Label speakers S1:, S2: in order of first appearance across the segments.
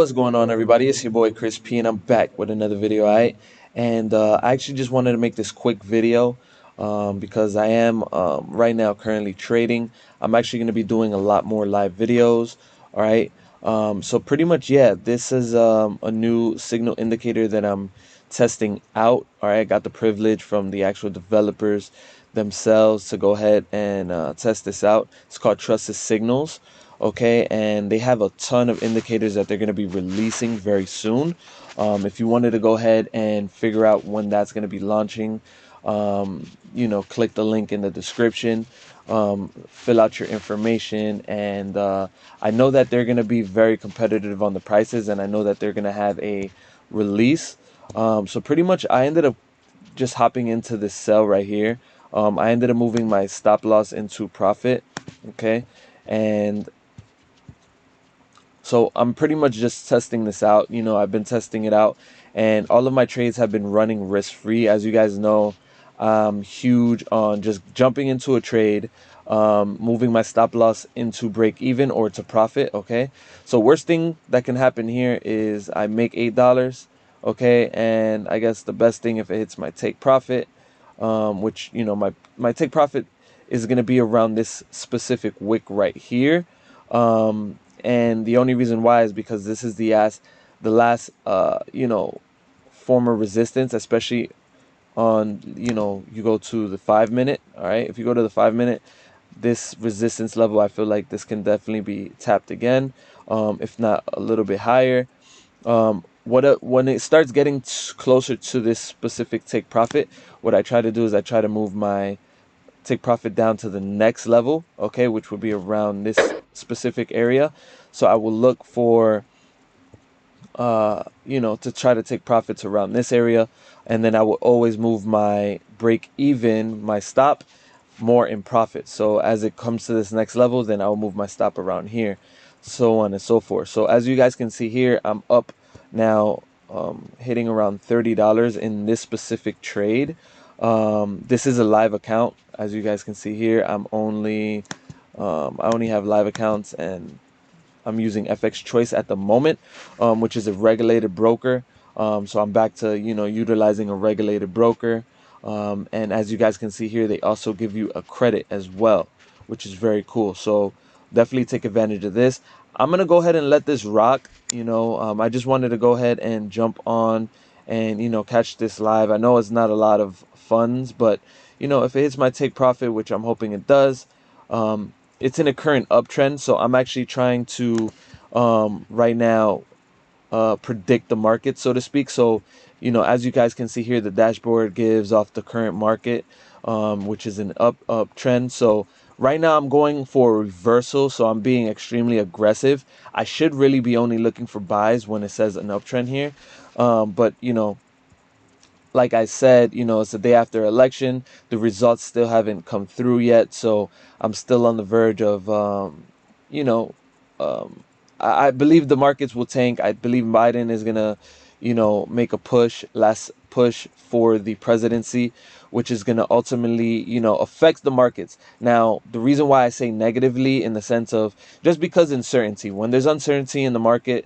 S1: What's going on, everybody? It's your boy Chris P, and I'm back with another video. Alright, and I actually just wanted to make this quick video because I am right now currently trading. I'm actually going to be doing a lot more live videos. All right, so pretty much, yeah, this is a new signal indicator that I'm testing out. All right, I got the privilege from the actual developers themselves to go ahead and test this out. It's called Trusted Signals. Okay, and they have a ton of indicators that they're going to be releasing very soon. If you wanted to go ahead and figure out when that's going to be launching, click the link in the description, fill out your information, and I know that they're going to be very competitive on the prices, and I know that they're going to have a release. So pretty much I ended up just hopping into this sell right here. I ended up moving my stop loss into profit. Okay, and so I'm pretty much just testing this out. I've been testing it out, and all of my trades have been running risk free. As you guys know, I'm huge on just jumping into a trade, moving my stop loss into break even or to profit. Okay, so worst thing that can happen here is I make $8. Okay, and I guess the best thing if it hits my take profit, which my take profit is going to be around this specific wick right here. And the only reason why is because this is the last former resistance, especially on, you go to the 5 minute. All right, if you go to the 5 minute, this resistance level, I feel like this can definitely be tapped again, if not a little bit higher. When it starts getting closer to this specific take profit, what I try to do is I try to move my take profit down to the next level, okay, which would be around this specific area. So I will look for to try to take profits around this area, and then I will always move my break even, my stop, more in profit. So as it comes to this next level, then I'll move my stop around here, so on and so forth. So as you guys can see here, I'm up now, hitting around $30 in this specific trade. This is a live account. As you guys can see here, I only have live accounts, and I'm using FX Choice at the moment, which is a regulated broker. So I'm back to utilizing a regulated broker. And as you guys can see here, they also give you a credit as well, which is very cool. So definitely take advantage of this. I'm gonna go ahead and let this rock. I just wanted to go ahead and jump on and catch this live. I know it's not a lot of funds, but if it hits my take profit, which I'm hoping it does, it's in a current uptrend. So I'm actually trying to right now predict the market, so to speak. So as you guys can see here, the dashboard gives off the current market, which is an uptrend. So right now I'm going for a reversal, so I'm being extremely aggressive. I should really be only looking for buys when it says an uptrend here, but like I said, it's the day after election. The results still haven't come through yet, so I'm still on the verge of, you know, I believe the markets will tank. I believe Biden is gonna, make a last push for the presidency, which is gonna ultimately, affect the markets. Now, the reason why I say negatively in the sense of just because uncertainty, when there's uncertainty in the market,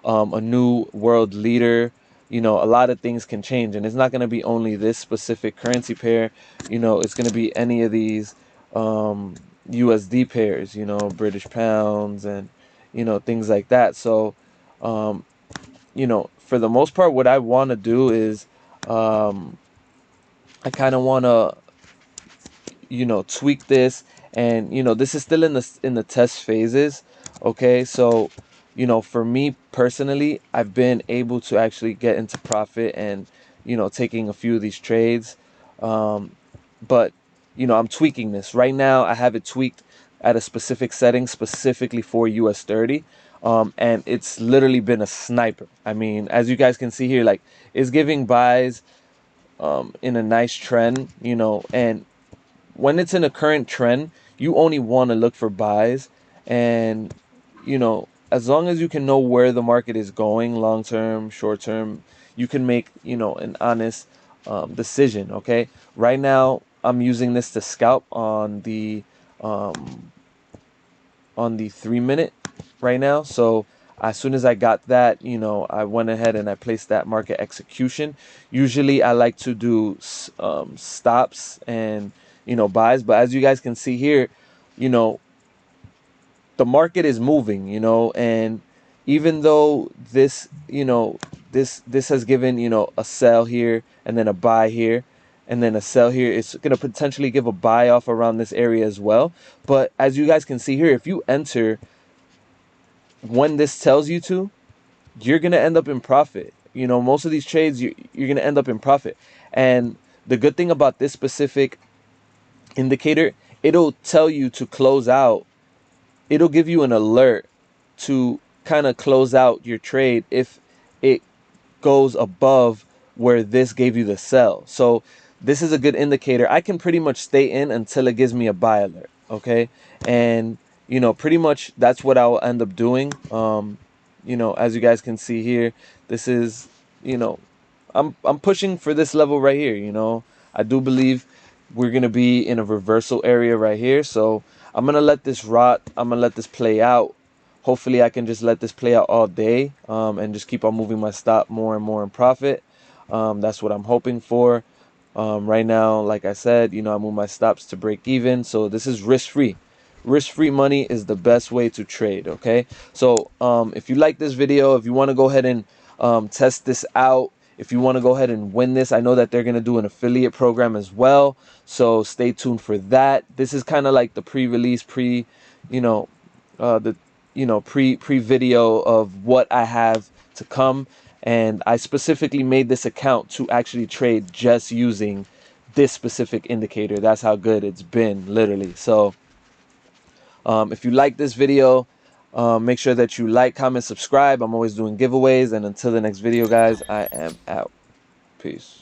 S1: a new world leader, a lot of things can change, and it's not going to be only this specific currency pair. It's going to be any of these USD pairs, British pounds, and things like that. So for the most part, what I want to do is I kind of want to tweak this, and this is still in the test phases. Okay, so for me personally, I've been able to actually get into profit and taking a few of these trades, but I'm tweaking this right now. I have it tweaked at a specific setting specifically for US 30, and it's literally been a sniper. I mean, as you guys can see here, like, it's giving buys in a nice trend, and when it's in a current trend, you only want to look for buys. And as long as you can know where the market is going, long term, short term, you can make an honest decision. Okay, right now I'm using this to scalp um, on the 3 minute right now. So As soon as I got that, you know, I went ahead and I placed that market execution. Usually I like to do stops and, you know, buys, but as you guys can see here, you know, the market is moving, you know, and even though this, you know, this has given, you know, a sell here and then a buy here and then a sell here, it's going to potentially give a buy off around this area as well. But as you guys can see here, if you enter when this tells you to, you're going to end up in profit. You know, most of these trades, you're going to end up in profit. And the good thing about this specific indicator, it'll tell you to close out. It'll give you an alert to kind of close out your trade if it goes above where this gave you the sell. So this is a good indicator. I can pretty much stay in until it gives me a buy alert. Okay. And, you know, pretty much that's what I'll end up doing. You know, as you guys can see here, this is, you know, I'm pushing for this level right here. You know, I do believe we're gonna be in a reversal area right here. So I'm gonna let this rot. I'm gonna let this play out. Hopefully I can just let this play out all day and just keep on moving my stop more and more in profit. That's what I'm hoping for. Right now, like I said, you know, I move my stops to break even. So this is risk free. Risk free money is the best way to trade. Okay. So if you like this video, if you want to go ahead and test this out, if you want to go ahead and win this, I know that they're going to do an affiliate program as well. So stay tuned for that. This is kind of like the pre-release, you know, the pre-video of what I have to come. And I specifically made this account to actually trade just using this specific indicator. That's how good it's been, literally. So if you like this video, make sure that you like, comment, subscribe. I'm always doing giveaways. And until the next video, guys, I am out. Peace.